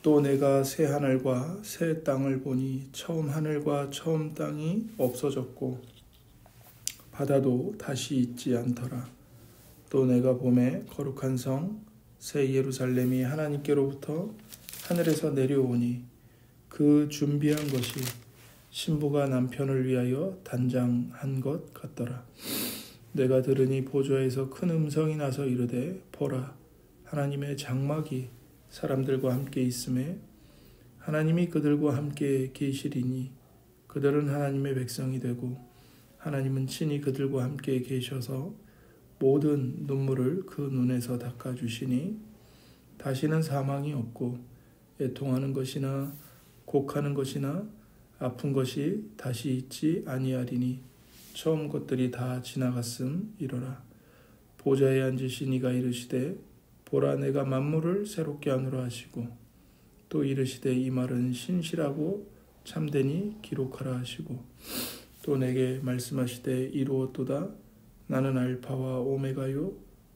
또 내가 새 하늘과 새 땅을 보니 처음 하늘과 처음 땅이 없어졌고 바다도 다시 있지 않더라. 또 내가 보매 거룩한 성 새 예루살렘이 하나님께로부터 하늘에서 내려오니 그 준비한 것이 신부가 남편을 위하여 단장한 것 같더라. 내가 들으니 보좌에서 큰 음성이 나서 이르되 보라 하나님의 장막이 사람들과 함께 있음에 하나님이 그들과 함께 계시리니 그들은 하나님의 백성이 되고 하나님은 친히 그들과 함께 계셔서 모든 눈물을 그 눈에서 닦아주시니 다시는 사망이 없고 애통하는 것이나 곡하는 것이나 아픈 것이 다시 있지 아니하리니 처음 것들이 다 지나갔음 이러라. 보좌에 앉으신 이가 이르시되 보라 내가 만물을 새롭게 하노라 하시고 또 이르시되 이 말은 신실하고 참되니 기록하라 하시고 또 내게 말씀하시되 이루었도다. 나는 알파와 오메가요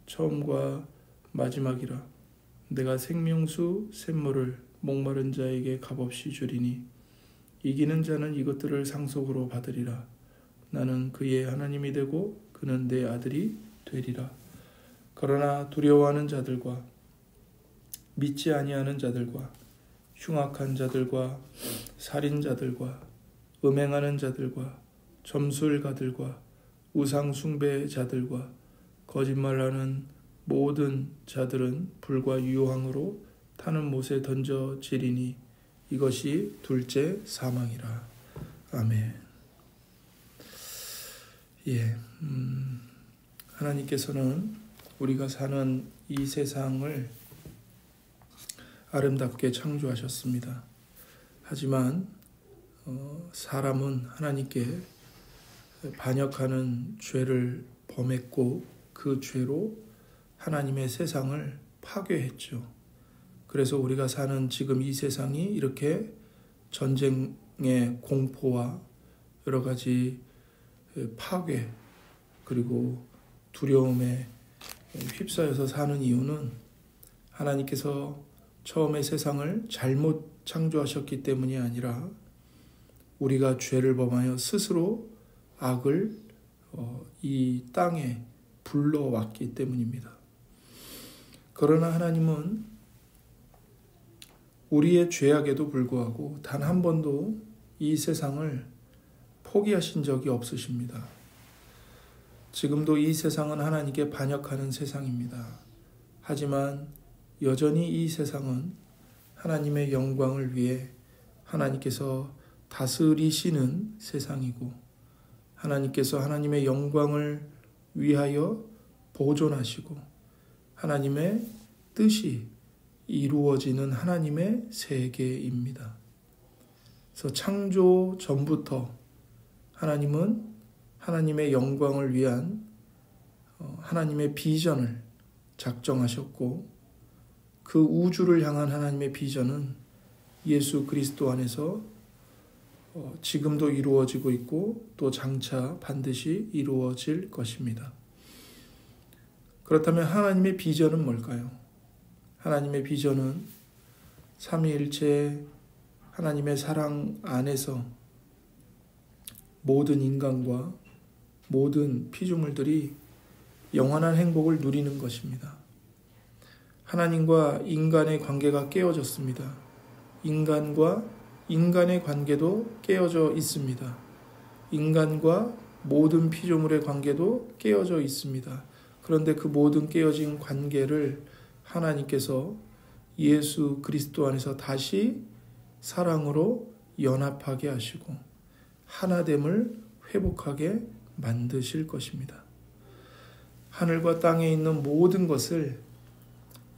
처음과 마지막이라. 내가 생명수 샘물을 목마른 자에게 값없이 주리니 이기는 자는 이것들을 상속으로 받으리라. 나는 그의 하나님이 되고 그는 내 아들이 되리라. 그러나 두려워하는 자들과 믿지 아니하는 자들과 흉악한 자들과 살인자들과 음행하는 자들과 점술가들과 우상 숭배자들과 거짓말하는 모든 자들은 불과 유황으로 타는 못에 던져지리니 이것이 둘째 사망이라. 아멘. 하나님께서는 우리가 사는 이 세상을 아름답게 창조하셨습니다. 하지만 사람은 하나님께 반역하는 죄를 범했고 그 죄로 하나님의 세상을 파괴했죠. 그래서 우리가 사는 지금 이 세상이 이렇게 전쟁의 공포와 여러 가지 파괴 그리고 두려움에 휩싸여서 사는 이유는 하나님께서 처음에 세상을 잘못 창조하셨기 때문이 아니라 우리가 죄를 범하여 스스로 악을 이 땅에 불러왔기 때문입니다. 그러나 하나님은 우리의 죄악에도 불구하고 단 한 번도 이 세상을 포기하신 적이 없으십니다. 지금도 이 세상은 하나님께 반역하는 세상입니다. 하지만 여전히 이 세상은 하나님의 영광을 위해 하나님께서 다스리시는 세상이고 하나님께서 하나님의 영광을 위하여 보존하시고 하나님의 뜻이 이루어지는 하나님의 세계입니다. 그래서 창조 전부터 하나님은 하나님의 영광을 위한 하나님의 비전을 작정하셨고 그 우주를 향한 하나님의 비전은 예수 그리스도 안에서 지금도 이루어지고 있고 또 장차 반드시 이루어질 것입니다. 그렇다면 하나님의 비전은 뭘까요? 하나님의 비전은 삼위일체 하나님의 사랑 안에서 모든 인간과 모든 피조물들이 영원한 행복을 누리는 것입니다. 하나님과 인간의 관계가 깨어졌습니다. 인간과 인간의 관계도 깨어져 있습니다. 인간과 모든 피조물의 관계도 깨어져 있습니다. 그런데 그 모든 깨어진 관계를 하나님께서 예수 그리스도 안에서 다시 사랑으로 연합하게 하시고 하나됨을 회복하게 만드실 것입니다. 하늘과 땅에 있는 모든 것을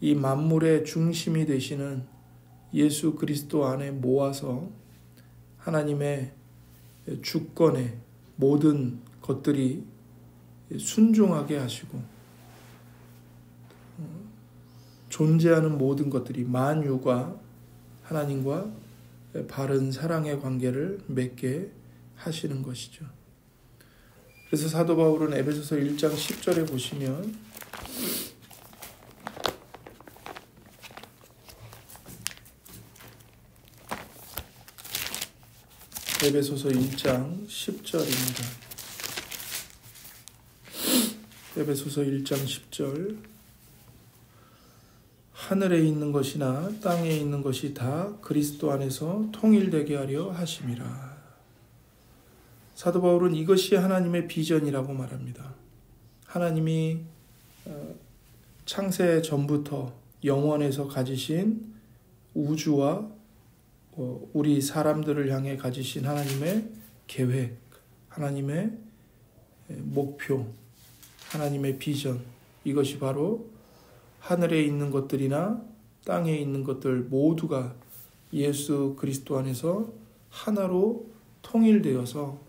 이 만물의 중심이 되시는 예수 그리스도 안에 모아서 하나님의 주권에 모든 것들이 순종하게 하시고 존재하는 모든 것들이 만유가 하나님과 바른 사랑의 관계를 맺게 하시는 것이죠. 그래서 사도 바울은 에베소서 1장 10절에 보시면 에베소서 1장 10절입니다. 에베소서 1장 10절. 하늘에 있는 것이나 땅에 있는 것이 다 그리스도 안에서 통일되게 하려 하심이라. 사도 바울은 이것이 하나님의 비전이라고 말합니다. 하나님이 창세 전부터 영원에서 가지신 우주와 우리 사람들을 향해 가지신 하나님의 계획, 하나님의 목표, 하나님의 비전, 이것이 바로 하늘에 있는 것들이나 땅에 있는 것들 모두가 예수 그리스도 안에서 하나로 통일되어서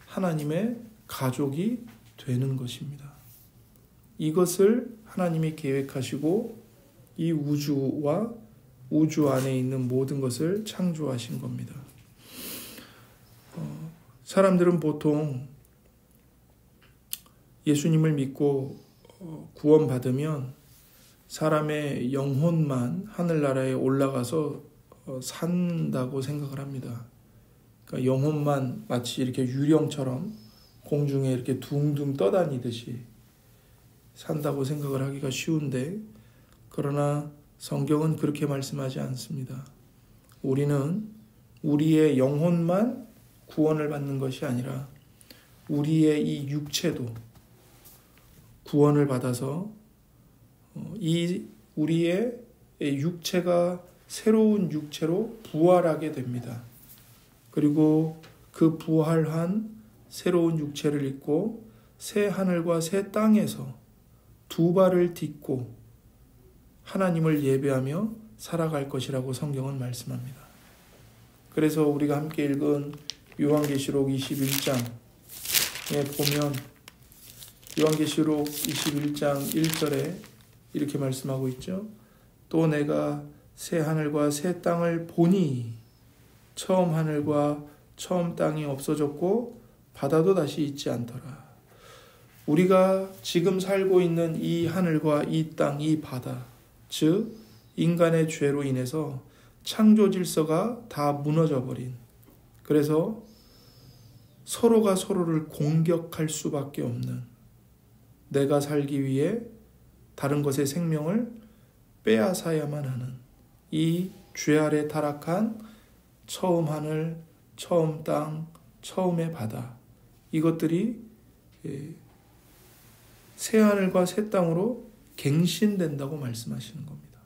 하나님의 가족이 되는 것입니다. 이것을 하나님이 계획하시고 이 우주와 우주 안에 있는 모든 것을 창조하신 겁니다. 사람들은 보통 예수님을 믿고 구원받으면 사람의 영혼만 하늘나라에 올라가서 산다고 생각을 합니다. 그러니까 영혼만 마치 이렇게 유령처럼 공중에 이렇게 둥둥 떠다니듯이 산다고 생각을 하기가 쉬운데, 그러나 성경은 그렇게 말씀하지 않습니다. 우리는 우리의 영혼만 구원을 받는 것이 아니라 우리의 이 육체도 구원을 받아서 이 우리의 육체가 새로운 육체로 부활하게 됩니다. 그리고 그 부활한 새로운 육체를 입고 새 하늘과 새 땅에서 두 발을 딛고 하나님을 예배하며 살아갈 것이라고 성경은 말씀합니다. 그래서 우리가 함께 읽은 요한계시록 21장에 보면 요한계시록 21장 1절에 이렇게 말씀하고 있죠. 또 내가 새 하늘과 새 땅을 보니 처음 하늘과 처음 땅이 없어졌고 바다도 다시 있지 않더라. 우리가 지금 살고 있는 이 하늘과 이 땅, 이 바다, 즉 인간의 죄로 인해서 창조 질서가 다 무너져 버린, 그래서 서로가 서로를 공격할 수밖에 없는, 내가 살기 위해 다른 것의 생명을 빼앗아야만 하는 이 죄 아래 타락한 처음 하늘, 처음 땅, 처음의 바다, 이것들이 새 하늘과 새 땅으로 갱신된다고 말씀하시는 겁니다.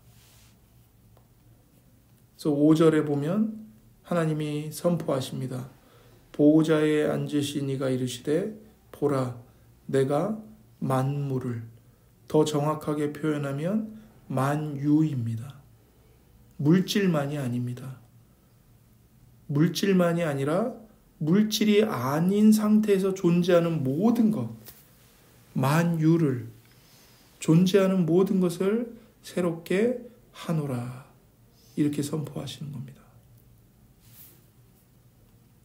그래서 5절에 보면 하나님이 선포하십니다. 보호자에 앉으신 이가 이르시되 보라 내가 만물을, 더 정확하게 표현하면 만유입니다. 물질만이 아닙니다. 물질만이 아니라 물질이 아닌 상태에서 존재하는 모든 것, 만유를, 존재하는 모든 것을 새롭게 하노라, 이렇게 선포하시는 겁니다.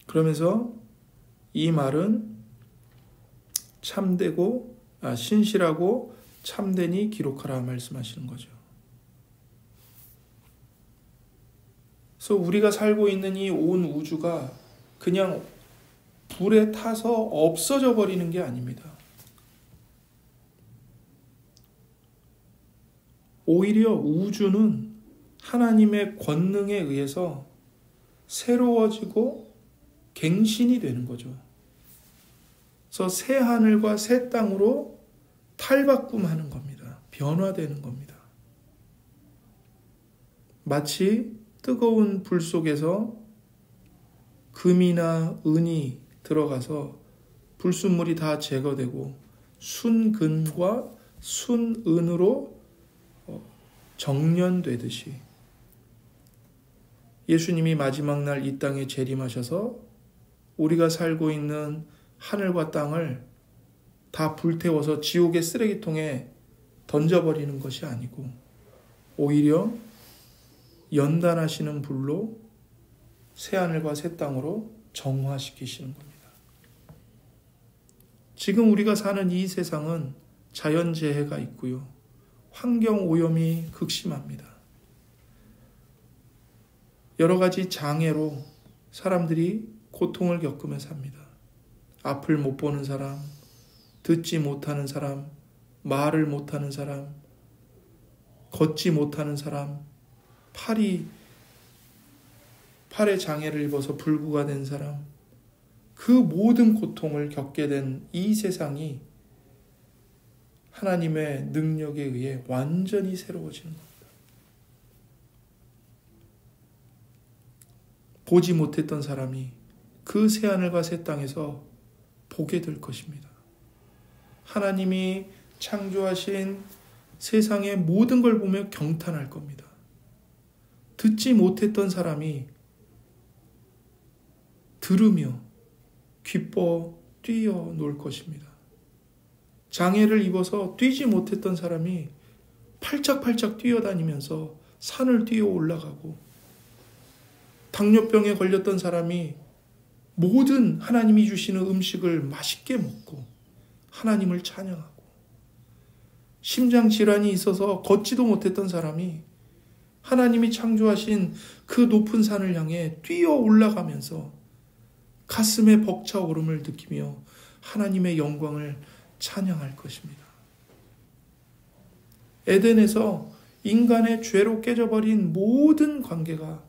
그러면서 이 말은 참되고 신실하고 참되니 기록하라 말씀하시는 거죠. 그래서 우리가 살고 있는 이 온 우주가 그냥 불에 타서 없어져 버리는 게 아닙니다. 오히려 우주는 하나님의 권능에 의해서 새로워지고 갱신이 되는 거죠. 그래서 새 하늘과 새 땅으로 탈바꿈하는 겁니다. 변화되는 겁니다. 마치 뜨거운 불 속에서 금이나 은이 들어가서 불순물이 다 제거되고 순금과 순은으로 정련되듯이 예수님이 마지막 날 이 땅에 재림하셔서 우리가 살고 있는 하늘과 땅을 다 불태워서 지옥의 쓰레기통에 던져버리는 것이 아니고 오히려 연단하시는 불로 새하늘과 새 땅으로 정화시키시는 겁니다. 지금 우리가 사는 이 세상은 자연재해가 있고요. 환경오염이 극심합니다. 여러 가지 장애로 사람들이 고통을 겪으며 삽니다. 앞을 못 보는 사람, 듣지 못하는 사람, 말을 못하는 사람, 걷지 못하는 사람, 팔에 장애를 입어서 불구가 된 사람, 그 모든 고통을 겪게 된 이 세상이 하나님의 능력에 의해 완전히 새로워지는 겁니다. 보지 못했던 사람이 그 새하늘과 새 땅에서 보게 될 것입니다. 하나님이 창조하신 세상의 모든 걸 보며 경탄할 겁니다. 듣지 못했던 사람이 들으며 기뻐 뛰어놀 것입니다. 장애를 입어서 뛰지 못했던 사람이 팔짝팔짝 뛰어다니면서 산을 뛰어 올라가고, 당뇨병에 걸렸던 사람이 모든 하나님이 주시는 음식을 맛있게 먹고 하나님을 찬양하고, 심장 질환이 있어서 걷지도 못했던 사람이 하나님이 창조하신 그 높은 산을 향해 뛰어 올라가면서 가슴에 벅차오름을 느끼며 하나님의 영광을 찬양할 것입니다. 에덴에서 인간의 죄로 깨져버린 모든 관계가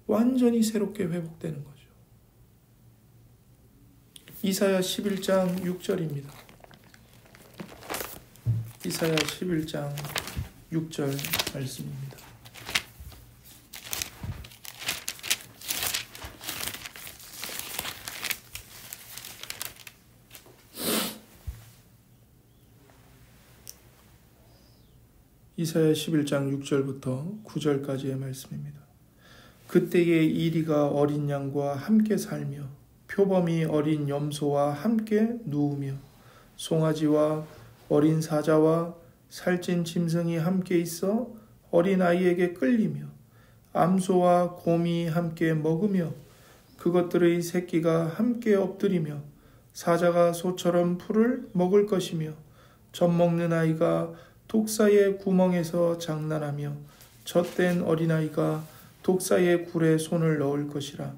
완전히 새롭게 회복되는 거죠. 이사야 11장 6절입니다. 이사야 11장 6절 말씀입니다. 이사야 11장 6절부터 9절까지의 말씀입니다. 그때에 이리가 어린 양과 함께 살며 표범이 어린 염소와 함께 누우며 송아지와 어린 사자와 살찐 짐승이 함께 있어 어린 아이에게 끌리며 암소와 곰이 함께 먹으며 그것들의 새끼가 함께 엎드리며 사자가 소처럼 풀을 먹을 것이며 젖 먹는 아이가 독사의 구멍에서 장난하며 젖된 어린아이가 독사의 굴에 손을 넣을 것이라.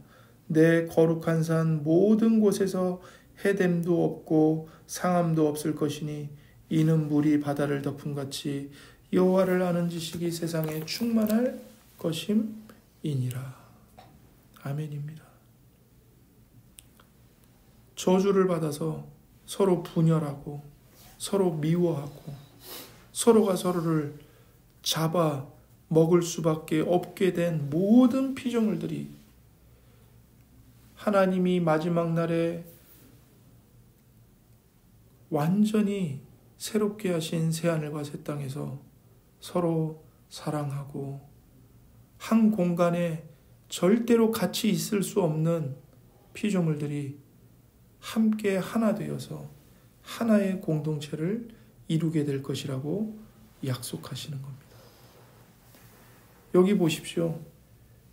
내 거룩한 산 모든 곳에서 해됨도 없고 상함도 없을 것이니 이는 물이 바다를 덮음같이 여호와를 아는 지식이 세상에 충만할 것임이니라. 아멘입니다. 저주를 받아서 서로 분열하고 서로 미워하고 서로가 서로를 잡아 먹을 수밖에 없게 된 모든 피조물들이 하나님이 마지막 날에 완전히 새롭게 하신 새하늘과 새 땅에서 서로 사랑하고 한 공간에 절대로 같이 있을 수 없는 피조물들이 함께 하나 되어서 하나의 공동체를 이루게 될 것이라고 약속하시는 겁니다. 여기 보십시오.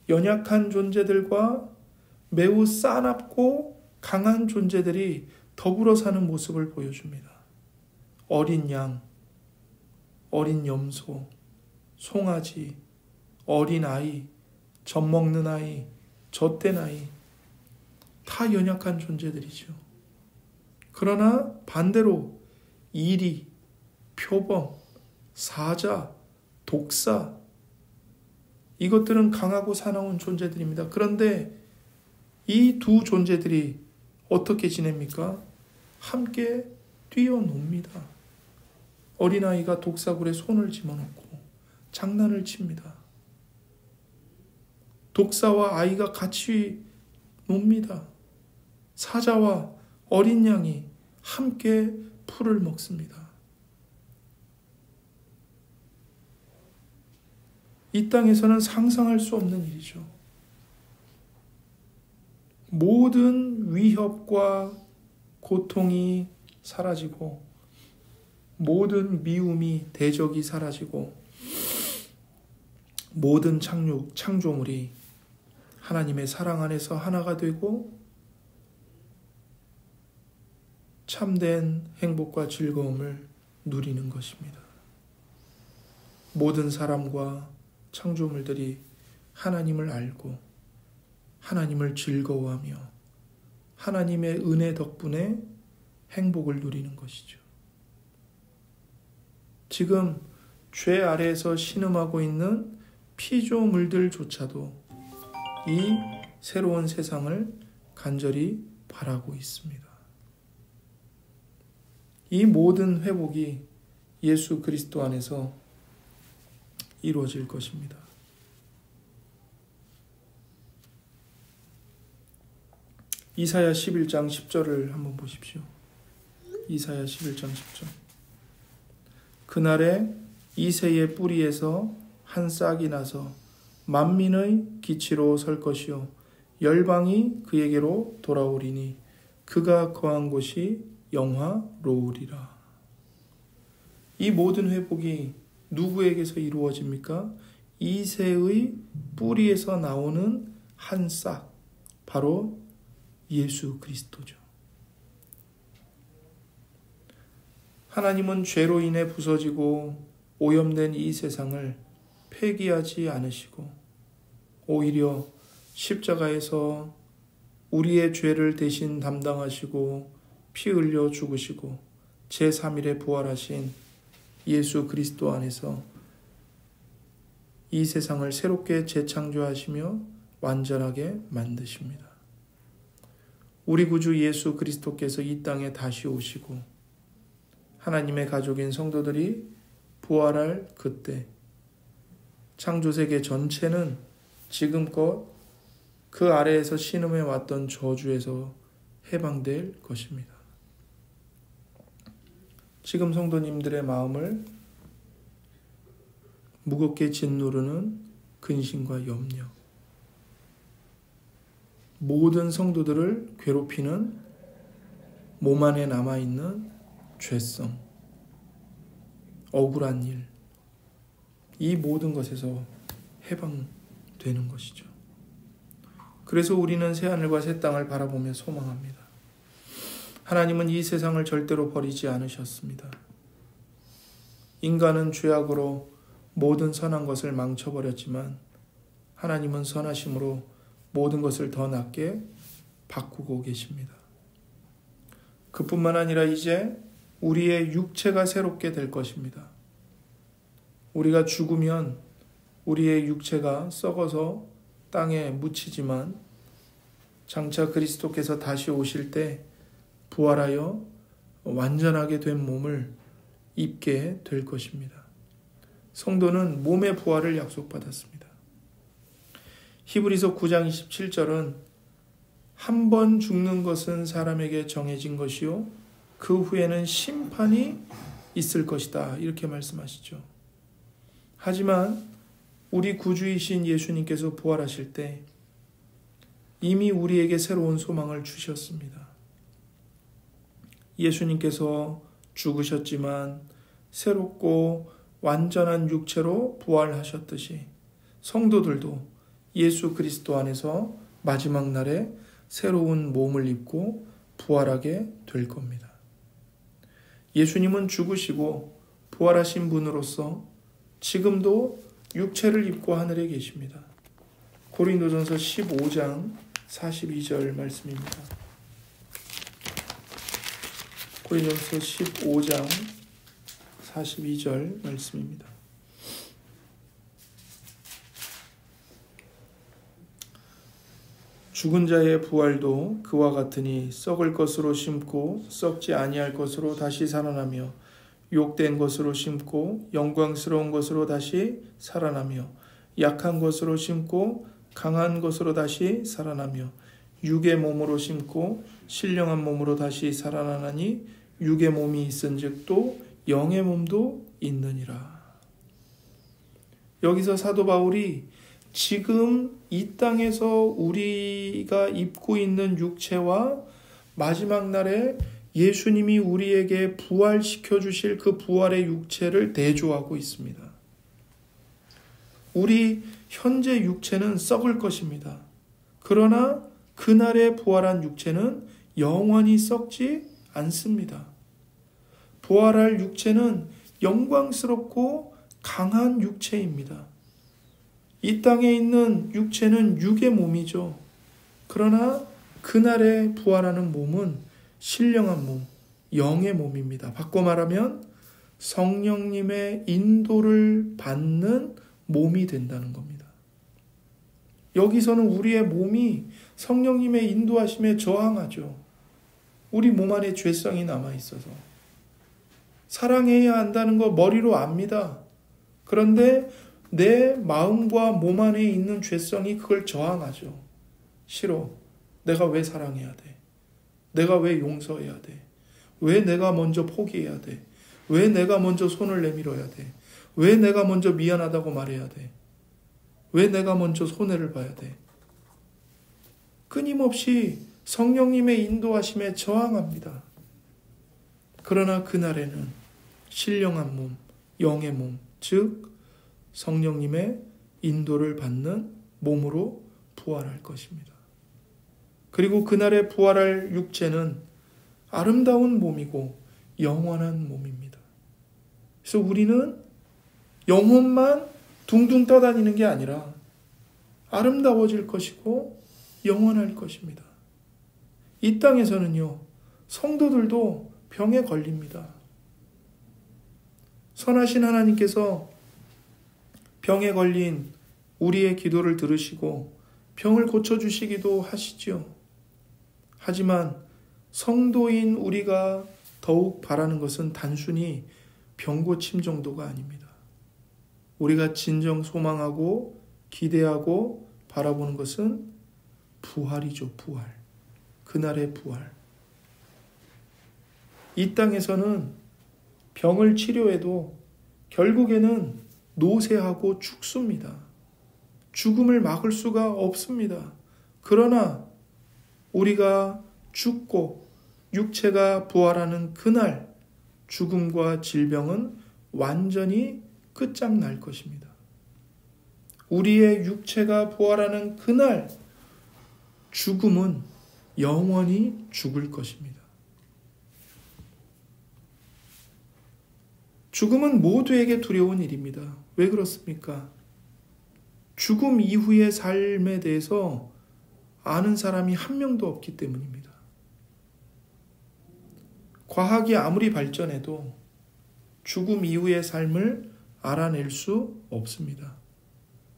연약한 존재들과 매우 싸납고 강한 존재들이 더불어 사는 모습을 보여줍니다. 어린 양, 어린 염소, 송아지, 어린 아이, 젖 먹는 아이, 젖된 아이, 다 연약한 존재들이죠. 그러나 반대로 이리, 표범, 사자, 독사, 이것들은 강하고 사나운 존재들입니다. 그런데 이 두 존재들이 어떻게 지냅니까? 함께 뛰어놉니다. 어린아이가 독사굴에 손을 집어넣고 장난을 칩니다. 독사와 아이가 같이 놉니다. 사자와 어린 양이 함께 풀을 먹습니다. 이 땅에서는 상상할 수 없는 일이죠. 모든 위협과 고통이 사라지고 모든 미움이 대적이 사라지고 모든 창조물이 하나님의 사랑 안에서 하나가 되고 참된 행복과 즐거움을 누리는 것입니다. 모든 사람과 창조물들이 하나님을 알고 하나님을 즐거워하며 하나님의 은혜 덕분에 행복을 누리는 것이죠. 지금 죄 아래에서 신음하고 있는 피조물들조차도 이 새로운 세상을 간절히 바라고 있습니다. 이 모든 회복이 예수 그리스도 안에서 이루어질 것입니다. 이사야 11장 10절을 한번 보십시오. 이사야 11장 10절. 그날에 이새의 뿌리에서 한 싹이 나서 만민의 기치로 설 것이요 열방이 그에게로 돌아오리니 그가 거한 곳이 영화로우리라. 이 모든 회복이 누구에게서 이루어집니까? 이새의 뿌리에서 나오는 한 싹, 바로 예수 그리스도죠. 하나님은 죄로 인해 부서지고 오염된 이 세상을 폐기하지 않으시고 오히려 십자가에서 우리의 죄를 대신 담당하시고 피 흘려 죽으시고 제3일에 부활하신 예수 그리스도 안에서 이 세상을 새롭게 재창조하시며 완전하게 만드십니다. 우리 구주 예수 그리스도께서 이 땅에 다시 오시고 하나님의 가족인 성도들이 부활할 그때 창조세계 전체는 지금껏 그 아래에서 신음해 왔던 저주에서 해방될 것입니다. 지금 성도님들의 마음을 무겁게 짓누르는 근심과 염려, 모든 성도들을 괴롭히는 몸 안에 남아있는 죄성, 억울한 일, 이 모든 것에서 해방되는 것이죠. 그래서 우리는 새하늘과 새 땅을 바라보며 소망합니다. 하나님은 이 세상을 절대로 버리지 않으셨습니다. 인간은 죄악으로 모든 선한 것을 망쳐버렸지만 하나님은 선하심으로 모든 것을 더 낫게 바꾸고 계십니다. 그뿐만 아니라 이제 우리의 육체가 새롭게 될 것입니다. 우리가 죽으면 우리의 육체가 썩어서 땅에 묻히지만 장차 그리스도께서 다시 오실 때 부활하여 완전하게 된 몸을 입게 될 것입니다. 성도는 몸의 부활을 약속받았습니다. 히브리서 9장 27절은 한 번 죽는 것은 사람에게 정해진 것이요 그 후에는 심판이 있을 것이다, 이렇게 말씀하시죠. 하지만 우리 구주이신 예수님께서 부활하실 때 이미 우리에게 새로운 소망을 주셨습니다. 예수님께서 죽으셨지만 새롭고 완전한 육체로 부활하셨듯이 성도들도 예수 그리스도 안에서 마지막 날에 새로운 몸을 입고 부활하게 될 겁니다. 예수님은 죽으시고 부활하신 분으로서 지금도 육체를 입고 하늘에 계십니다. 고린도전서 15장 42절 말씀입니다. 고린도전서 15장 42절 말씀입니다. 죽은 자의 부활도 그와 같으니 썩을 것으로 심고 썩지 아니할 것으로 다시 살아나며 욕된 것으로 심고 영광스러운 것으로 다시 살아나며 약한 것으로 심고 강한 것으로 다시 살아나며 육의 몸으로 심고 신령한 몸으로 다시 살아나나니 육의 몸이 있은즉 또 영의 몸도 있느니라. 여기서 사도 바울이 지금 이 땅에서 우리가 입고 있는 육체와 마지막 날에 예수님이 우리에게 부활시켜 주실 그 부활의 육체를 대조하고 있습니다. 우리 현재 육체는 썩을 것입니다. 그러나 그날에 부활한 육체는 영원히 썩지 않습니다. 부활할 육체는 영광스럽고 강한 육체입니다. 이 땅에 있는 육체는 육의 몸이죠. 그러나 그날에 부활하는 몸은 신령한 몸, 영의 몸입니다. 바꿔 말하면 성령님의 인도를 받는 몸이 된다는 겁니다. 여기서는 우리의 몸이 성령님의 인도하심에 저항하죠. 우리 몸 안에 죄성이 남아있어서. 사랑해야 한다는 거 머리로 압니다. 그런데 내 마음과 몸 안에 있는 죄성이 그걸 저항하죠. 싫어. 내가 왜 사랑해야 돼? 내가 왜 용서해야 돼? 왜 내가 먼저 포기해야 돼? 왜 내가 먼저 손을 내밀어야 돼? 왜 내가 먼저 미안하다고 말해야 돼? 왜 내가 먼저 손해를 봐야 돼? 끊임없이 성령님의 인도하심에 저항합니다. 그러나 그날에는 신령한 몸, 영의 몸, 즉 성령님의 인도를 받는 몸으로 부활할 것입니다. 그리고 그날에 부활할 육체는 아름다운 몸이고 영원한 몸입니다. 그래서 우리는 영혼만 둥둥 떠다니는 게 아니라 아름다워질 것이고 영원할 것입니다. 이 땅에서는요, 성도들도 병에 걸립니다. 선하신 하나님께서 병에 걸린 우리의 기도를 들으시고 병을 고쳐주시기도 하시죠. 하지만 성도인 우리가 더욱 바라는 것은 단순히 병 고침 정도가 아닙니다. 우리가 진정 소망하고 기대하고 바라보는 것은 부활이죠, 부활. 그날의 부활. 이 땅에서는 병을 치료해도 결국에는 노쇠하고 죽습니다. 죽음을 막을 수가 없습니다. 그러나 우리가 죽고 육체가 부활하는 그날 죽음과 질병은 완전히 끝장날 것입니다. 우리의 육체가 부활하는 그날 죽음은 영원히 죽을 것입니다. 죽음은 모두에게 두려운 일입니다. 왜 그렇습니까? 죽음 이후의 삶에 대해서 아는 사람이 한 명도 없기 때문입니다. 과학이 아무리 발전해도 죽음 이후의 삶을 알아낼 수 없습니다.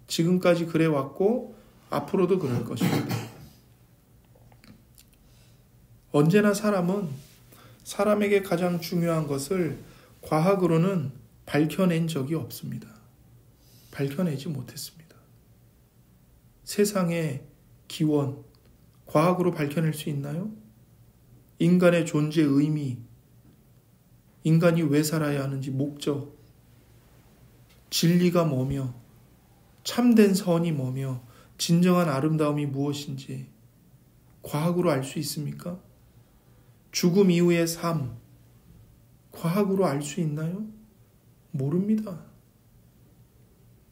지금까지 그래왔고 앞으로도 그럴 것입니다. 언제나 사람은 사람에게 가장 중요한 것을 과학으로는 밝혀낸 적이 없습니다. 밝혀내지 못했습니다. 세상의 기원, 과학으로 밝혀낼 수 있나요? 인간의 존재 의미, 인간이 왜 살아야 하는지 목적, 진리가 뭐며, 참된 선이 뭐며, 진정한 아름다움이 무엇인지 과학으로 알 수 있습니까? 죽음 이후의 삶, 과학으로 알 수 있나요? 모릅니다.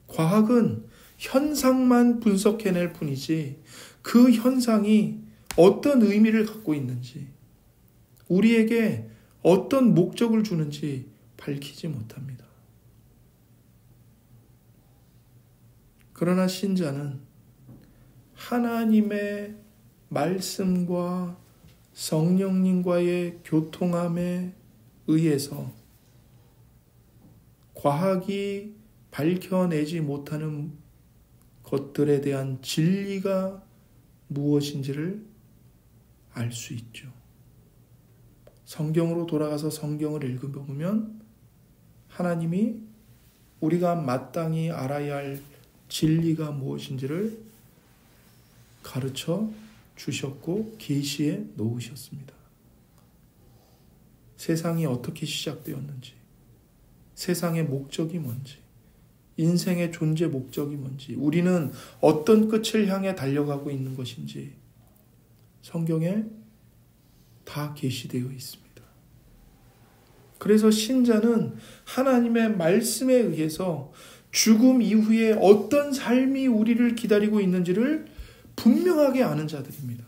과학은 현상만 분석해낼 뿐이지 그 현상이 어떤 의미를 갖고 있는지, 우리에게 어떤 목적을 주는지 밝히지 못합니다. 그러나 신자는 하나님의 말씀과 성령님과의 교통함에 의해서 과학이 밝혀내지 못하는 것들에 대한 진리가 무엇인지를 알 수 있죠. 성경으로 돌아가서 성경을 읽어보면 하나님이 우리가 마땅히 알아야 할 진리가 무엇인지를 가르쳐 주셨고 계시해 놓으셨습니다. 세상이 어떻게 시작되었는지, 세상의 목적이 뭔지, 인생의 존재 목적이 뭔지, 우리는 어떤 끝을 향해 달려가고 있는 것인지 성경에 다 계시되어 있습니다. 그래서 신자는 하나님의 말씀에 의해서 죽음 이후에 어떤 삶이 우리를 기다리고 있는지를 분명하게 아는 자들입니다.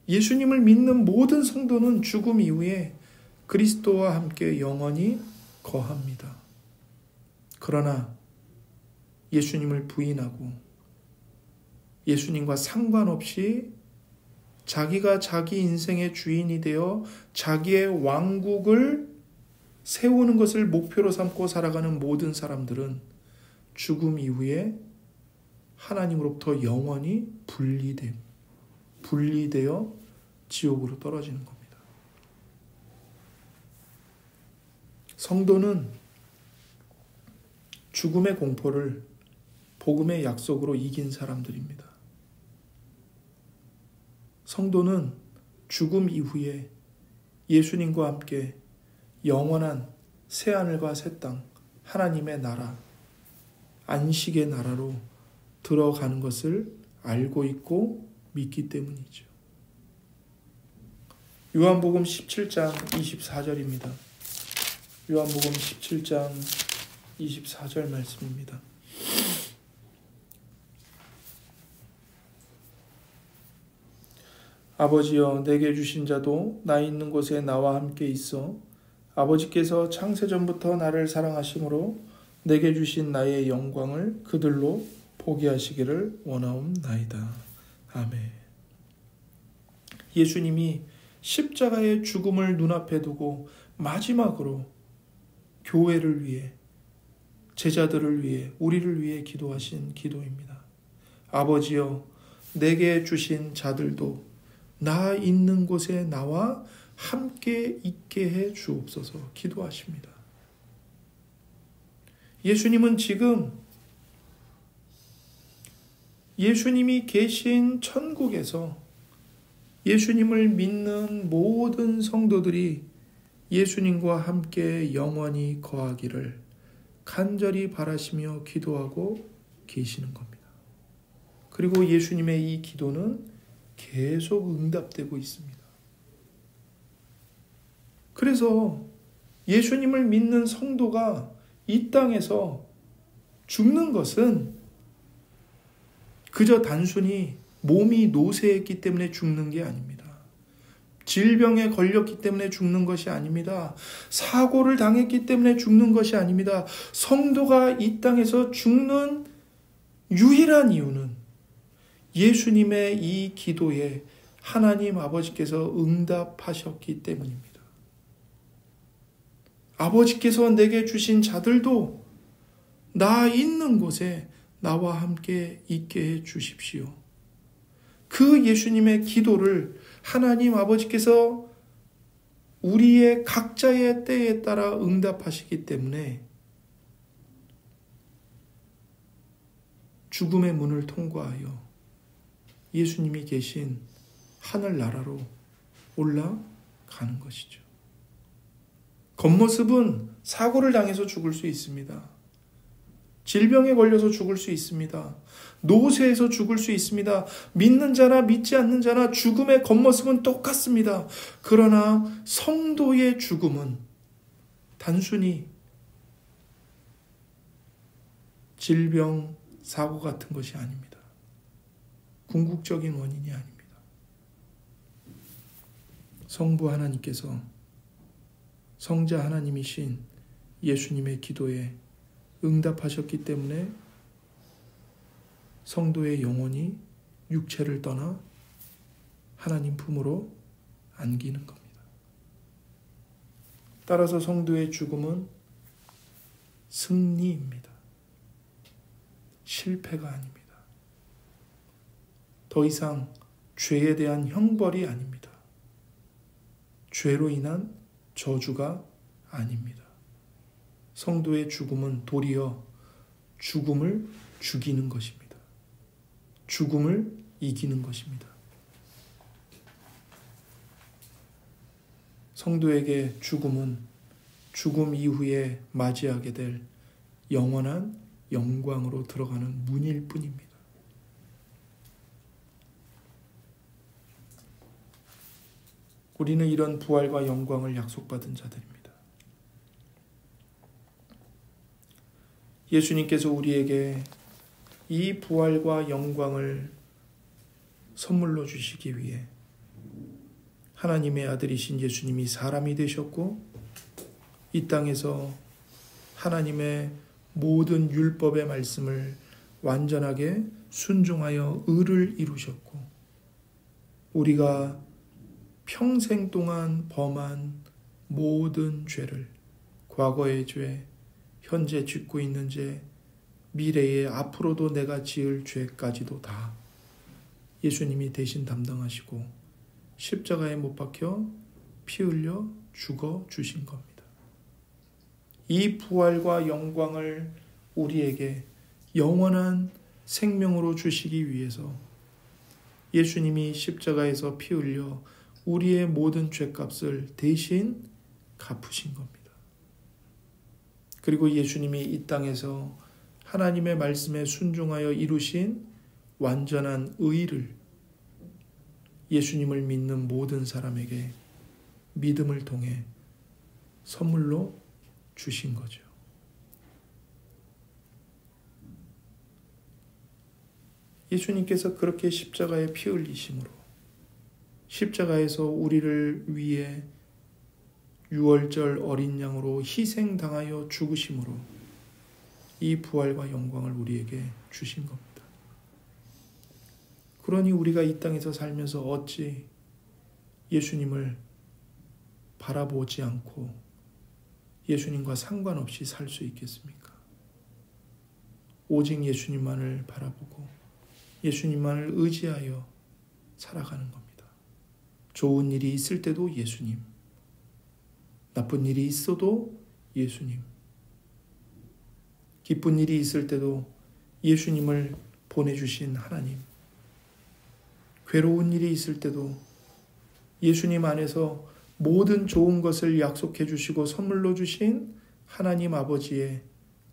예수님을 믿는 모든 성도는 죽음 이후에 그리스도와 함께 영원히 거합니다. 그러나 예수님을 부인하고 예수님과 상관없이 자기가 자기 인생의 주인이 되어 자기의 왕국을 세우는 것을 목표로 삼고 살아가는 모든 사람들은 죽음 이후에 하나님으로부터 영원히 분리되어 지옥으로 떨어지는 겁니다. 성도는 죽음의 공포를 복음의 약속으로 이긴 사람들입니다. 성도는 죽음 이후에 예수님과 함께 영원한 새하늘과 새 땅, 하나님의 나라, 안식의 나라로 들어가는 것을 알고 있고 믿기 때문이죠. 요한복음 17장 24절입니다. 요한복음 17장 24절 말씀입니다. 아버지여, 내게 주신 자도 나 있는 곳에 나와 함께 있어 아버지께서 창세전부터 나를 사랑하심으로 내게 주신 나의 영광을 그들로 보게 하시기를 원하옵나이다. 아멘. 예수님이 십자가의 죽음을 눈앞에 두고 마지막으로 교회를 위해, 제자들을 위해, 우리를 위해 기도하신 기도입니다. 아버지여, 내게 주신 자들도 나 있는 곳에 나와 함께 있게 해 주옵소서 기도하십니다. 예수님은 지금 예수님이 계신 천국에서 예수님을 믿는 모든 성도들이 예수님과 함께 영원히 거하기를 간절히 바라시며 기도하고 계시는 겁니다. 그리고 예수님의 이 기도는 계속 응답되고 있습니다. 그래서 예수님을 믿는 성도가 이 땅에서 죽는 것은 그저 단순히 몸이 노쇠했기 때문에 죽는 게 아닙니다. 질병에 걸렸기 때문에 죽는 것이 아닙니다. 사고를 당했기 때문에 죽는 것이 아닙니다. 성도가 이 땅에서 죽는 유일한 이유는 예수님의 이 기도에 하나님 아버지께서 응답하셨기 때문입니다. 아버지께서 내게 주신 자들도 나 있는 곳에 나와 함께 있게 해 주십시오. 그 예수님의 기도를 하나님 아버지께서 우리의 각자의 때에 따라 응답하시기 때문에 죽음의 문을 통과하여 예수님이 계신 하늘나라로 올라가는 것이죠. 겉모습은 사고를 당해서 죽을 수 있습니다. 질병에 걸려서 죽을 수 있습니다. 노쇠해서 죽을 수 있습니다. 믿는 자나 믿지 않는 자나 죽음의 겉모습은 똑같습니다. 그러나 성도의 죽음은 단순히 질병, 사고 같은 것이 아닙니다. 궁극적인 원인이 아닙니다. 성부 하나님께서 성자 하나님이신 예수님의 기도에 응답하셨기 때문에 성도의 영혼이 육체를 떠나 하나님 품으로 안기는 겁니다. 따라서 성도의 죽음은 승리입니다. 실패가 아닙니다. 더 이상 죄에 대한 형벌이 아닙니다. 죄로 인한 저주가 아닙니다. 성도의 죽음은 도리어 죽음을 죽이는 것입니다. 죽음을 이기는 것입니다. 성도에게 죽음은 죽음 이후에 맞이하게 될 영원한 영광으로 들어가는 문일 뿐입니다. 우리는 이런 부활과 영광을 약속받은 자들입니다. 예수님께서 우리에게 이 부활과 영광을 선물로 주시기 위해 하나님의 아들이신 예수님이 사람이 되셨고 이 땅에서 하나님의 모든 율법의 말씀을 완전하게 순종하여 의를 이루셨고 우리가 평생 동안 범한 모든 죄를 과거의 죄, 현재 짓고 있는 죄, 미래에 앞으로도 내가 지을 죄까지도 다 예수님이 대신 담당하시고 십자가에 못 박혀 피 흘려 죽어 주신 겁니다. 이 부활과 영광을 우리에게 영원한 생명으로 주시기 위해서 예수님이 십자가에서 피 흘려 우리의 모든 죄값을 대신 갚으신 겁니다. 그리고 예수님이 이 땅에서 하나님의 말씀에 순종하여 이루신 완전한 의를 예수님을 믿는 모든 사람에게 믿음을 통해 선물로 주신 거죠. 예수님께서 그렇게 십자가에 피 흘리심으로 십자가에서 우리를 위해 유월절 어린 양으로 희생당하여 죽으심으로 이 부활과 영광을 우리에게 주신 겁니다. 그러니 우리가 이 땅에서 살면서 어찌 예수님을 바라보지 않고 예수님과 상관없이 살 수 있겠습니까? 오직 예수님만을 바라보고 예수님만을 의지하여 살아가는 겁니다. 좋은 일이 있을 때도 예수님, 나쁜 일이 있어도 예수님, 기쁜 일이 있을 때도 예수님을 보내주신 하나님, 괴로운 일이 있을 때도 예수님 안에서 모든 좋은 것을 약속해 주시고 선물로 주신 하나님 아버지의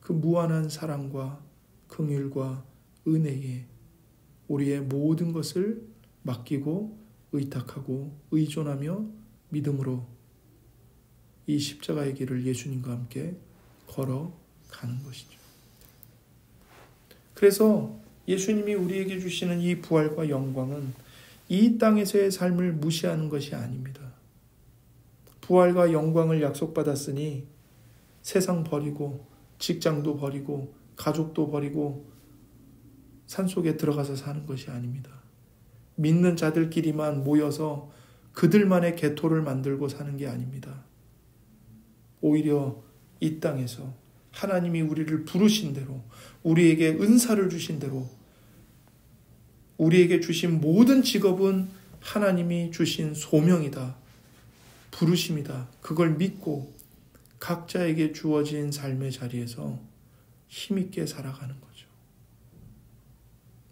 그 무한한 사랑과 긍휼과 은혜에 우리의 모든 것을 맡기고 의탁하고 의존하며 믿음으로 이 십자가의 길을 예수님과 함께 걸어가는 것이죠. 그래서 예수님이 우리에게 주시는 이 부활과 영광은 이 땅에서의 삶을 무시하는 것이 아닙니다. 부활과 영광을 약속받았으니 세상 버리고 직장도 버리고 가족도 버리고 산속에 들어가서 사는 것이 아닙니다. 믿는 자들끼리만 모여서 그들만의 개토를 만들고 사는 게 아닙니다. 오히려 이 땅에서 하나님이 우리를 부르신 대로 우리에게 은사를 주신 대로 우리에게 주신 모든 직업은 하나님이 주신 소명이다. 부르심이다. 그걸 믿고 각자에게 주어진 삶의 자리에서 힘있게 살아가는 거죠.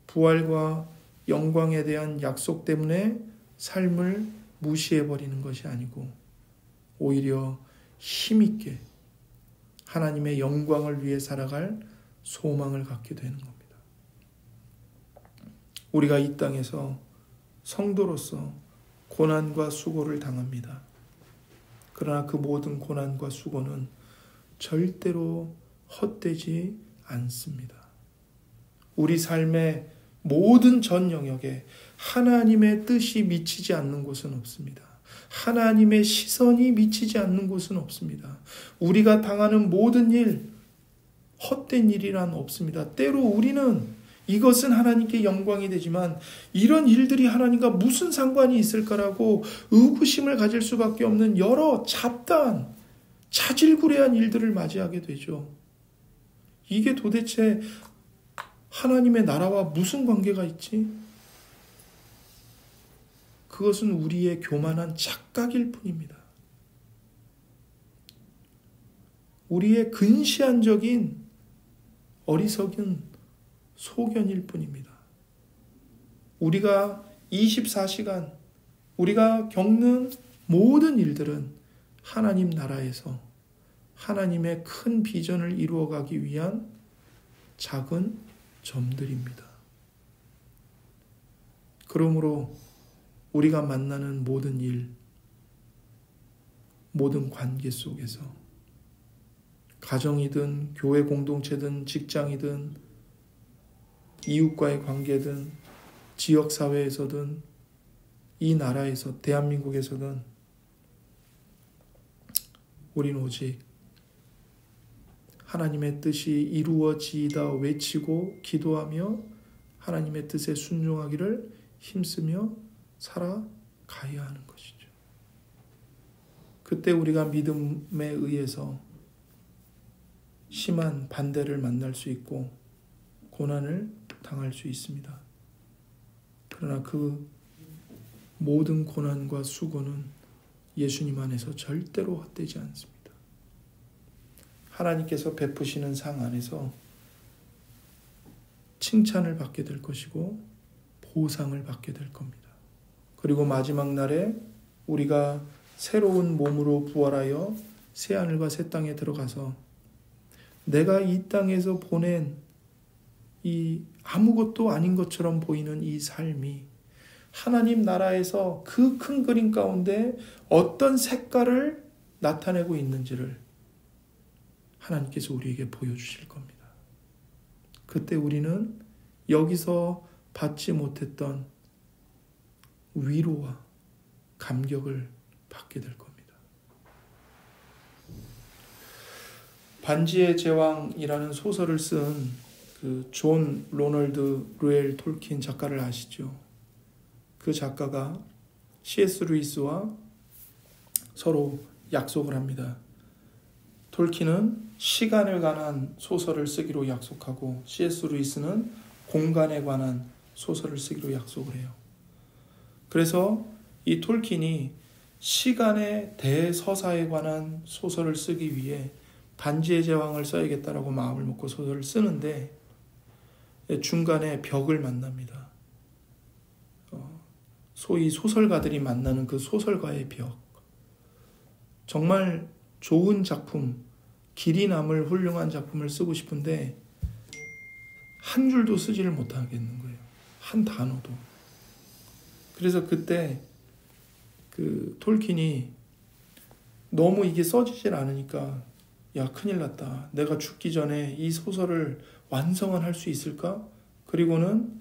부활과 영광에 대한 약속 때문에 삶을 무시해버리는 것이 아니고 오히려 힘있게 하나님의 영광을 위해 살아갈 소망을 갖게 되는 겁니다. 우리가 이 땅에서 성도로서 고난과 수고를 당합니다. 그러나 그 모든 고난과 수고는 절대로 헛되지 않습니다. 우리 삶의 모든 전 영역에 하나님의 뜻이 미치지 않는 곳은 없습니다. 하나님의 시선이 미치지 않는 곳은 없습니다. 우리가 당하는 모든 일, 헛된 일이란 없습니다. 때로 우리는 이것은 하나님께 영광이 되지만 이런 일들이 하나님과 무슨 상관이 있을까라고 의구심을 가질 수밖에 없는 여러 잡다한 자질구레한 일들을 맞이하게 되죠. 이게 도대체 하나님의 나라와 무슨 관계가 있지? 그것은 우리의 교만한 착각일 뿐입니다. 우리의 근시안적인 어리석은 소견일 뿐입니다. 우리가 24시간 우리가 겪는 모든 일들은 하나님 나라에서 하나님의 큰 비전을 이루어가기 위한 작은 점들입니다. 그러므로 우리가 만나는 모든 일, 모든 관계 속에서 가정이든 교회 공동체든 직장이든 이웃과의 관계든 지역사회에서든 이 나라에서 대한민국에서든 우리는 오직 하나님의 뜻이 이루어지이다 외치고 기도하며 하나님의 뜻에 순종하기를 힘쓰며 살아가야 하는 것이죠. 그때 우리가 믿음에 의해서 심한 반대를 만날 수 있고 고난을 당할 수 있습니다. 그러나 그 모든 고난과 수고는 예수님 안에서 절대로 헛되지 않습니다. 하나님께서 베푸시는 상 안에서 칭찬을 받게 될 것이고 보상을 받게 될 겁니다. 그리고 마지막 날에 우리가 새로운 몸으로 부활하여 새하늘과 새 땅에 들어가서 내가 이 땅에서 보낸 이 아무것도 아닌 것처럼 보이는 이 삶이 하나님 나라에서 그 큰 그림 가운데 어떤 색깔을 나타내고 있는지를 하나님께서 우리에게 보여주실 겁니다. 그때 우리는 여기서 받지 못했던 위로와 감격을 받게 될 겁니다. 반지의 제왕이라는 소설을 쓴 그 존 로널드 루엘 톨킨 작가를 아시죠? 그 작가가 C.S. 루이스와 서로 약속을 합니다. 톨킨은 시간에 관한 소설을 쓰기로 약속하고 C.S. 루이스는 공간에 관한 소설을 쓰기로 약속을 해요. 그래서 이 톨킨이 시간의 대서사에 관한 소설을 쓰기 위해 반지의 제왕을 써야겠다라고 마음을 먹고 소설을 쓰는데 중간에 벽을 만납니다. 소위 소설가들이 만나는 그 소설가의 벽. 정말 좋은 작품, 길이 남을 훌륭한 작품을 쓰고 싶은데 한 줄도 쓰지를 못하겠는 거예요. 한 단어도. 그래서 그때 그 톨킨이 너무 이게 써지질 않으니까 야, 큰일 났다. 내가 죽기 전에 이 소설을 완성은 할 수 있을까? 그리고는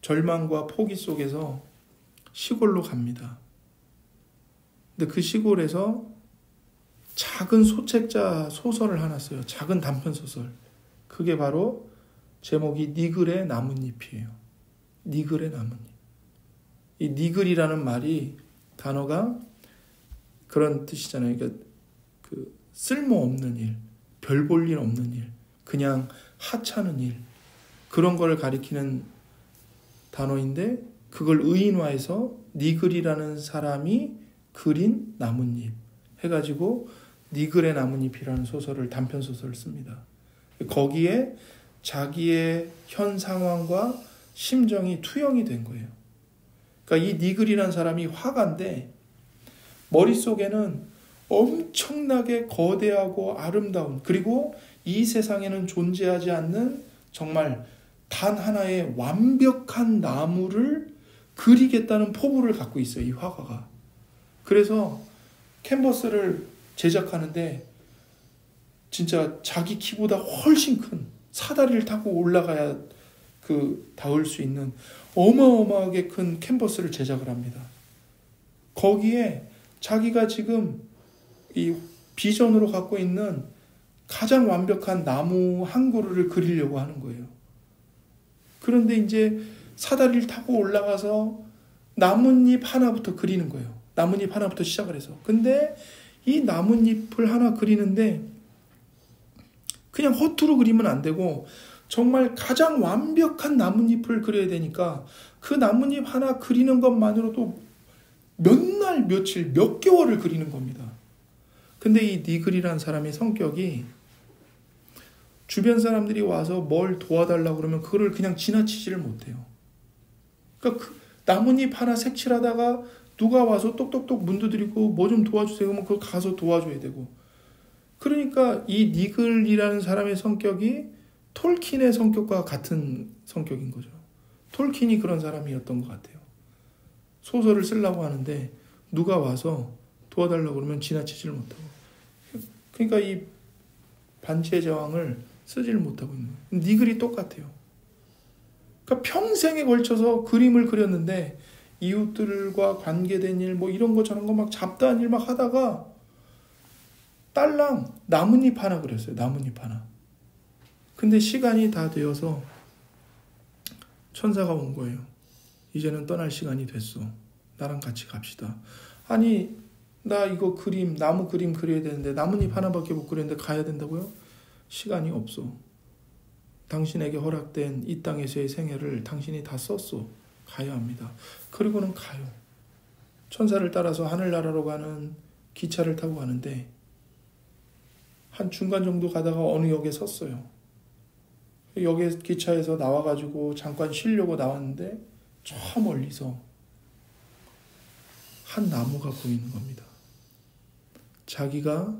절망과 포기 속에서 시골로 갑니다. 근데 그 시골에서 작은 소책자 소설을 하나 써요. 작은 단편 소설. 그게 바로 제목이 니글의 나뭇잎이에요. 니글의 나뭇잎. 이 니글이라는 말이 단어가 그런 뜻이잖아요. 그러니까 그 쓸모없는 일, 별 볼 일 없는 일, 그냥 하찮은 일, 그런 걸 가리키는 단어인데 그걸 의인화해서 니글이라는 사람이 그린 나뭇잎 해가지고 니글의 나뭇잎이라는 소설을 단편 소설을 씁니다. 거기에 자기의 현 상황과 심정이 투영이 된 거예요. 그러니까 이 니글이라는 사람이 화가인데 머릿속에는 엄청나게 거대하고 아름다운, 그리고 이 세상에는 존재하지 않는 정말 단 하나의 완벽한 나무를 그리겠다는 포부를 갖고 있어요, 이 화가가. 그래서 캔버스를 제작하는데 진짜 자기 키보다 훨씬 큰 사다리를 타고 올라가야 닿을 수 있는 어마어마하게 큰 캔버스를 제작을 합니다. 거기에 자기가 지금 이 비전으로 갖고 있는 가장 완벽한 나무 한 그루를 그리려고 하는 거예요. 그런데 이제 사다리를 타고 올라가서 나뭇잎 하나부터 그리는 거예요. 나뭇잎 하나부터 시작을 해서. 근데 이 나뭇잎을 하나 그리는데 그냥 허투루 그리면 안 되고 정말 가장 완벽한 나뭇잎을 그려야 되니까 그 나뭇잎 하나 그리는 것만으로도 몇 날, 며칠, 몇 개월을 그리는 겁니다. 근데 이 니글이라는 사람의 성격이 주변 사람들이 와서 뭘 도와달라고 그러면 그거를 그냥 지나치지를 못해요. 그러니까 그 나뭇잎 하나 색칠하다가 누가 와서 똑똑똑 문 두드리고 뭐 좀 도와주세요 그러면 그걸 가서 도와줘야 되고. 그러니까 이 니글이라는 사람의 성격이 톨킨의 성격과 같은 성격인 거죠. 톨킨이 그런 사람이었던 것 같아요. 소설을 쓰려고 하는데 누가 와서 도와달라고 그러면 지나치지를 못하고. 그러니까 이 반지의 제왕을 쓰지를 못하고 있는 거예요. 니글이 똑같아요. 그러니까 평생에 걸쳐서 그림을 그렸는데 이웃들과 관계된 일 뭐 이런 거 저런 거 막 잡다한 일 막 하다가 딸랑 나뭇잎 하나 그랬어요. 나뭇잎 하나. 근데 시간이 다 되어서 천사가 온 거예요. 이제는 떠날 시간이 됐어. 나랑 같이 갑시다. 아니, 나 이거 나무 그림 그려야 되는데 나뭇잎 하나밖에 못 그렸는데 가야 된다고요? 시간이 없어. 당신에게 허락된 이 땅에서의 생애를 당신이 다 썼어. 가야 합니다. 그리고는 가요. 천사를 따라서 하늘나라로 가는 기차를 타고 가는데 한 중간 정도 가다가 어느 역에 섰어요. 역에 기차에서 나와가지고 잠깐 쉬려고 나왔는데 저 멀리서 한 나무가 보이는 겁니다. 자기가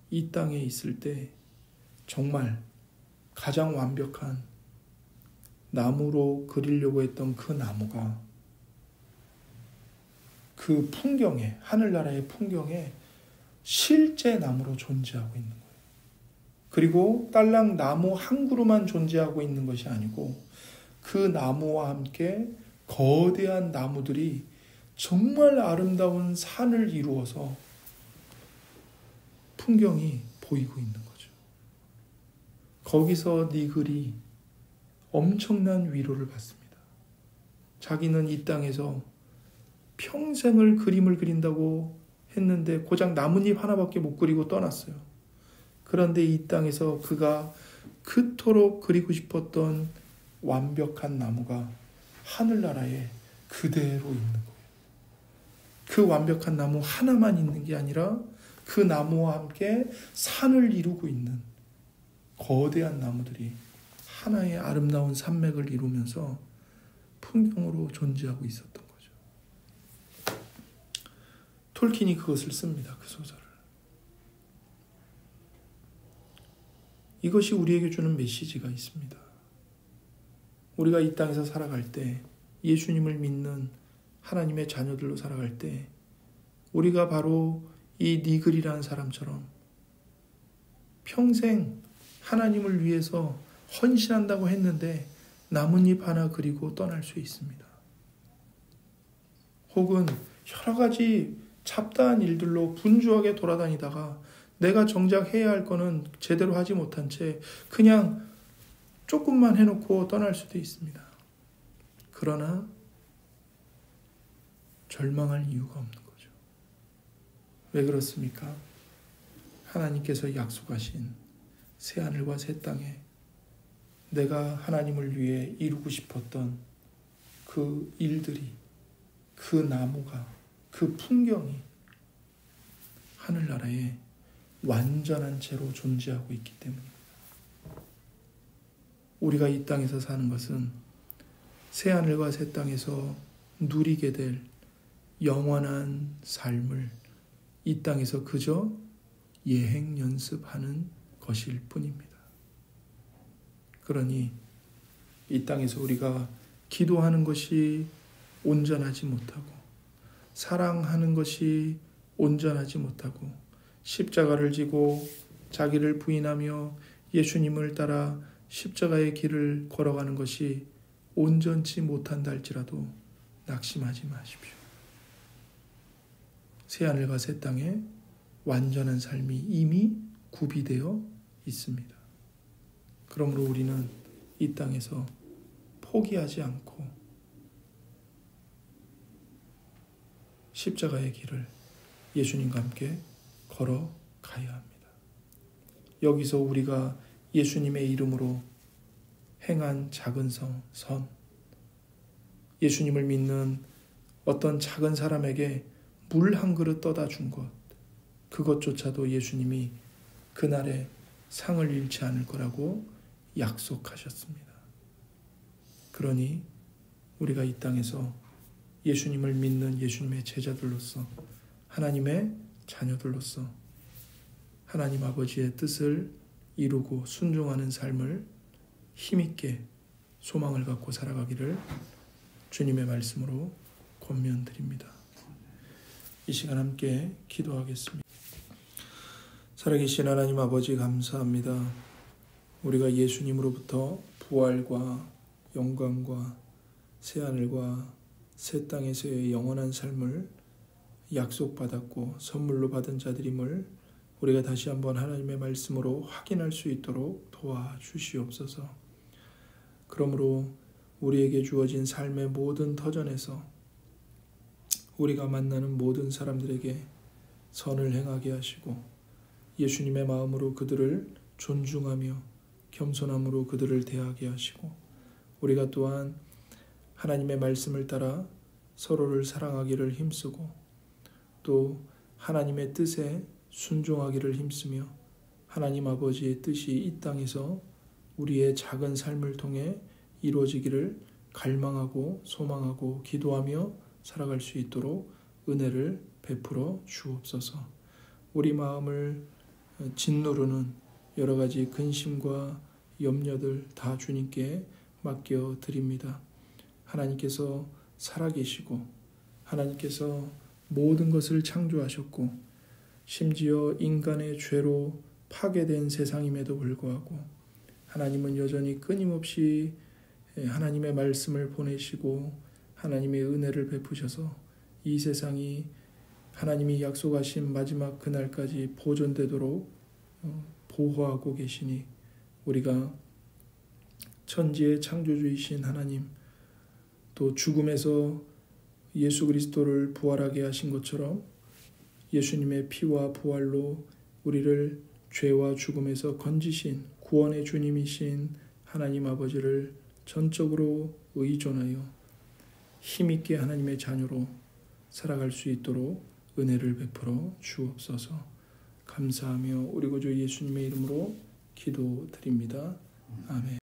이 땅에 있을 때 정말 가장 완벽한 나무로 그리려고 했던 그 나무가 그 풍경에, 하늘나라의 풍경에 실제 나무로 존재하고 있는 거예요. 그리고 딸랑 나무 한 그루만 존재하고 있는 것이 아니고 그 나무와 함께 거대한 나무들이 정말 아름다운 산을 이루어서 풍경이 보이고 있는 거죠. 거기서 니글이 엄청난 위로를 받습니다. 자기는 이 땅에서 평생을 그림을 그린다고 했는데 고작 나뭇잎 하나밖에 못 그리고 떠났어요. 그런데 이 땅에서 그가 그토록 그리고 싶었던 완벽한 나무가 하늘나라에 그대로 있는 거예요. 그 완벽한 나무 하나만 있는 게 아니라 그 나무와 함께 산을 이루고 있는 거대한 나무들이 하나의 아름다운 산맥을 이루면서 풍경으로 존재하고 있었던 거죠. 톨킨이 그것을 씁니다. 그 소설을. 이것이 우리에게 주는 메시지가 있습니다. 우리가 이 땅에서 살아갈 때, 예수님을 믿는 하나님의 자녀들로 살아갈 때 우리가 바로 이 니글이라는 사람처럼 평생 하나님을 위해서 헌신한다고 했는데 나뭇잎 하나 그리고 떠날 수 있습니다. 혹은 여러 가지 잡다한 일들로 분주하게 돌아다니다가 내가 정작 해야 할 거는 제대로 하지 못한 채 그냥 조금만 해놓고 떠날 수도 있습니다. 그러나 절망할 이유가 없는 거죠. 왜 그렇습니까? 하나님께서 약속하신 새하늘과 새 땅에 내가 하나님을 위해 이루고 싶었던 그 일들이, 그 나무가, 그 풍경이 하늘나라에 완전한 채로 존재하고 있기 때문입니다. 우리가 이 땅에서 사는 것은 새하늘과 새 땅에서 누리게 될 영원한 삶을 이 땅에서 그저 예행 연습하는 것일 뿐입니다. 그러니 이 땅에서 우리가 기도하는 것이 온전하지 못하고 사랑하는 것이 온전하지 못하고 십자가를 지고 자기를 부인하며 예수님을 따라 십자가의 길을 걸어가는 것이 온전치 못한다 할지라도 낙심하지 마십시오. 새하늘과 새 땅에 완전한 삶이 이미 구비되어 있습니다. 그러므로 우리는 이 땅에서 포기하지 않고 십자가의 길을 예수님과 함께 걸어가야 합니다. 여기서 우리가 예수님의 이름으로 행한 작은 선, 예수님을 믿는 어떤 작은 사람에게 물 한 그릇 떠다 준 것, 그것조차도 예수님이 그날에 상을 잃지 않을 거라고 약속하셨습니다. 그러니 우리가 이 땅에서 예수님을 믿는 예수님의 제자들로서, 하나님의 자녀들로서 하나님 아버지의 뜻을 이루고 순종하는 삶을 힘있게 소망을 갖고 살아가기를 주님의 말씀으로 권면드립니다. 이 시간 함께 기도하겠습니다. 살아계신 하나님 아버지 감사합니다. 우리가 예수님으로부터 부활과 영광과 새하늘과 새 땅에서의 영원한 삶을 약속받았고 선물로 받은 자들임을 우리가 다시 한번 하나님의 말씀으로 확인할 수 있도록 도와주시옵소서. 그러므로 우리에게 주어진 삶의 모든 터전에서 우리가 만나는 모든 사람들에게 선을 행하게 하시고 예수님의 마음으로 그들을 존중하며 겸손함으로 그들을 대하게 하시고 우리가 또한 하나님의 말씀을 따라 서로를 사랑하기를 힘쓰고 또 하나님의 뜻에 순종하기를 힘쓰며 하나님 아버지의 뜻이 이 땅에서 우리의 작은 삶을 통해 이루어지기를 갈망하고 소망하고 기도하며 살아갈 수 있도록 은혜를 베풀어 주옵소서. 우리 마음을 짓누르는 여러 가지 근심과 염려들 다 주님께 맡겨 드립니다. 하나님께서 살아계시고 하나님께서 모든 것을 창조하셨고 심지어 인간의 죄로 파괴된 세상임에도 불구하고 하나님은 여전히 끊임없이 하나님의 말씀을 보내시고 하나님의 은혜를 베푸셔서 이 세상이 하나님이 약속하신 마지막 그날까지 보존되도록 보호하고 계시니 우리가 천지의 창조주이신 하나님 또 죽음에서 예수 그리스도를 부활하게 하신 것처럼 예수님의 피와 부활로 우리를 죄와 죽음에서 건지신 구원의 주님이신 하나님 아버지를 전적으로 의존하여 힘있게 하나님의 자녀로 살아갈 수 있도록 은혜를 베풀어 주옵소서. 감사하며 우리 구주 예수님의 이름으로 기도드립니다. 아멘.